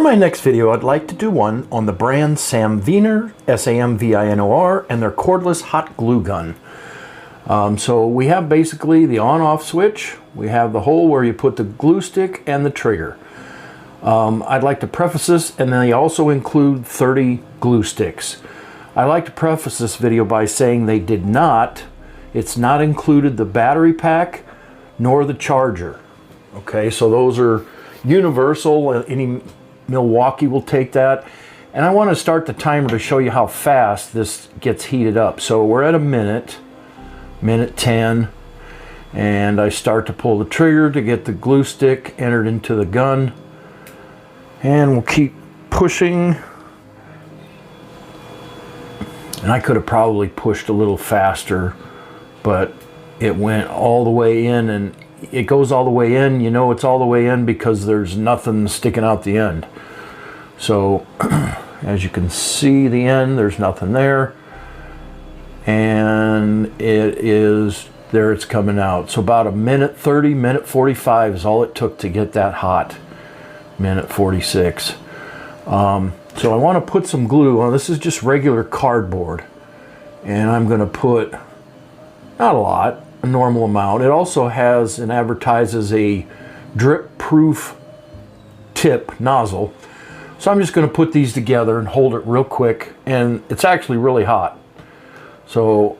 my next video, I'd like to do one on the brand Samvinor, S-A-M-V-I-N-O-R, and their cordless hot glue gun. So we have basically the on-off switch, we have the hole where you put the glue stick and the trigger. I'd like to preface this, and they also include 30 glue sticks. I like to preface this video by saying it's not included the battery pack nor the charger. Okay, so those are universal. Any Milwaukee will take that. And I want to start the timer to show you how fast this gets heated up. So we're at a minute 10, and I start to pull the trigger to get the glue stick entered into the gun, and we'll keep pushing. And I could have probably pushed a little faster, but it went all the way in, and it goes all the way in. You know it's all the way in because there's nothing sticking out the end. So as you can see, the end, there's nothing there, and it is there, it's coming out. So about a minute 30, minute 45 is all it took to get that hot. Minute 46. So I want to put some glue on. This is just regular cardboard, and I'm going to put, not a lot, a normal amount. It also has and advertises a drip proof tip nozzle. So I'm just going to put these together and hold it real quick, and it's actually really hot. So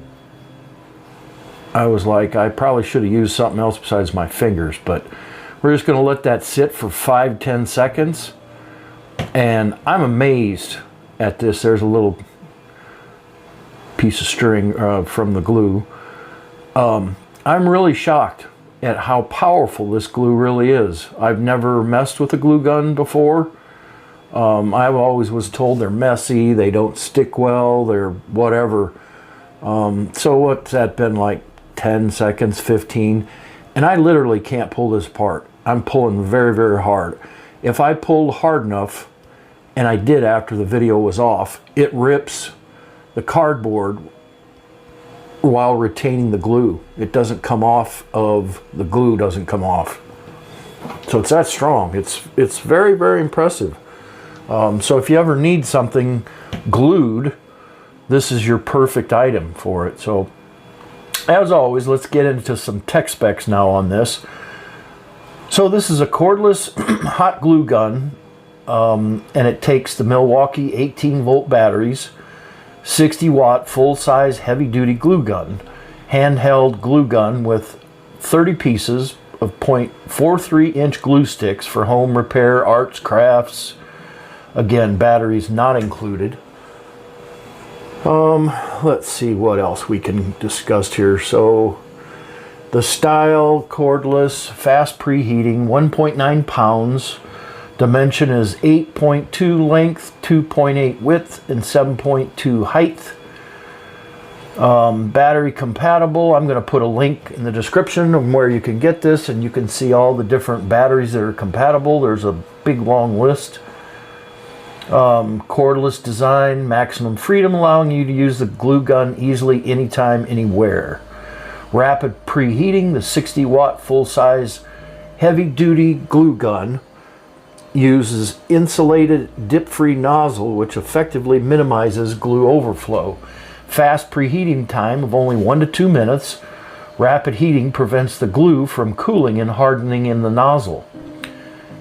I was like, I probably should have used something else besides my fingers, but we're just going to let that sit for 5-10 seconds. And I'm amazed at this. There's a little piece of string from the glue. I'm really shocked at how powerful this glue really is. I've never messed with a glue gun before. I always was told they're messy, they don't stick well, they're whatever. So what's that been, like 10 seconds, 15? And I literally can't pull this apart. I'm pulling very, very hard. If I pulled hard enough, and I did after the video was off, it rips the cardboard while retaining the glue. It doesn't come off of, the glue doesn't come off. So it's that strong. It's very, very impressive. So if you ever need something glued, this is your perfect item for it. So as always, let's get into some tech specs now on this. So this is a cordless hot glue gun, and it takes the Milwaukee 18-volt batteries, 60-watt full-size heavy-duty glue gun, handheld glue gun with 30 pieces of 0.43-inch glue sticks for home repair, arts, crafts. Again, batteries not included. Let's see what else we can discuss here. So the style, cordless, fast preheating, 1.9 pounds. Dimension is 8.2 length, 2.8 width, and 7.2 height. Battery compatible. I'm going to put a link in the description of where you can get this, and you can see all the different batteries that are compatible. There's a big long list. Cordless design, maximum freedom, allowing you to use the glue gun easily anytime, anywhere. Rapid preheating. The 60-watt full-size heavy-duty glue gun uses insulated dip-free nozzle, which effectively minimizes glue overflow. Fast preheating time of only 1 to 2 minutes. Rapid heating prevents the glue from cooling and hardening in the nozzle.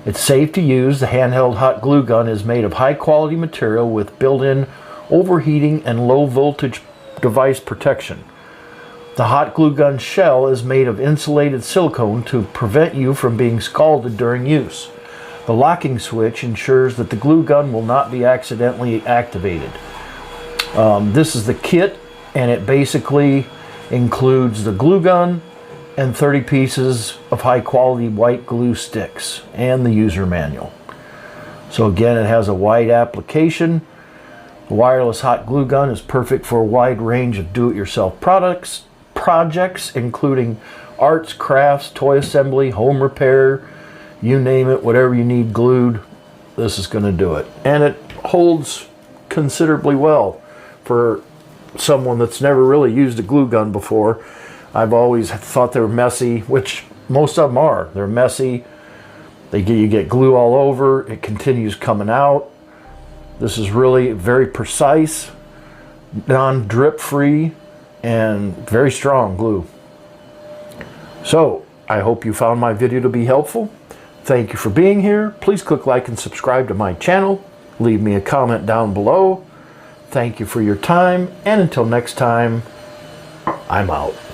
It's safe to use. The handheld hot glue gun is made of high-quality material with built-in overheating and low-voltage device protection. The hot glue gun shell is made of insulated silicone to prevent you from being scalded during use. The locking switch ensures that the glue gun will not be accidentally activated. This is the kit, and it basically includes the glue gun and 30 pieces of high-quality white glue sticks and the user manual. So again, it has a wide application. The wireless hot glue gun is perfect for a wide range of do-it-yourself projects, including arts, crafts, toy assembly, home repair, you name it, whatever you need glued, this is going to do it. And it holds considerably well for someone that's never really used a glue gun before. I've always thought they were messy, which most of them are. They're messy. You get glue all over, it continues coming out. This is really very precise, non-drip free, and very strong glue. So I hope you found my video to be helpful. Thank you for being here. Please click like and subscribe to my channel. Leave me a comment down below. Thank you for your time, and until next time, I'm out.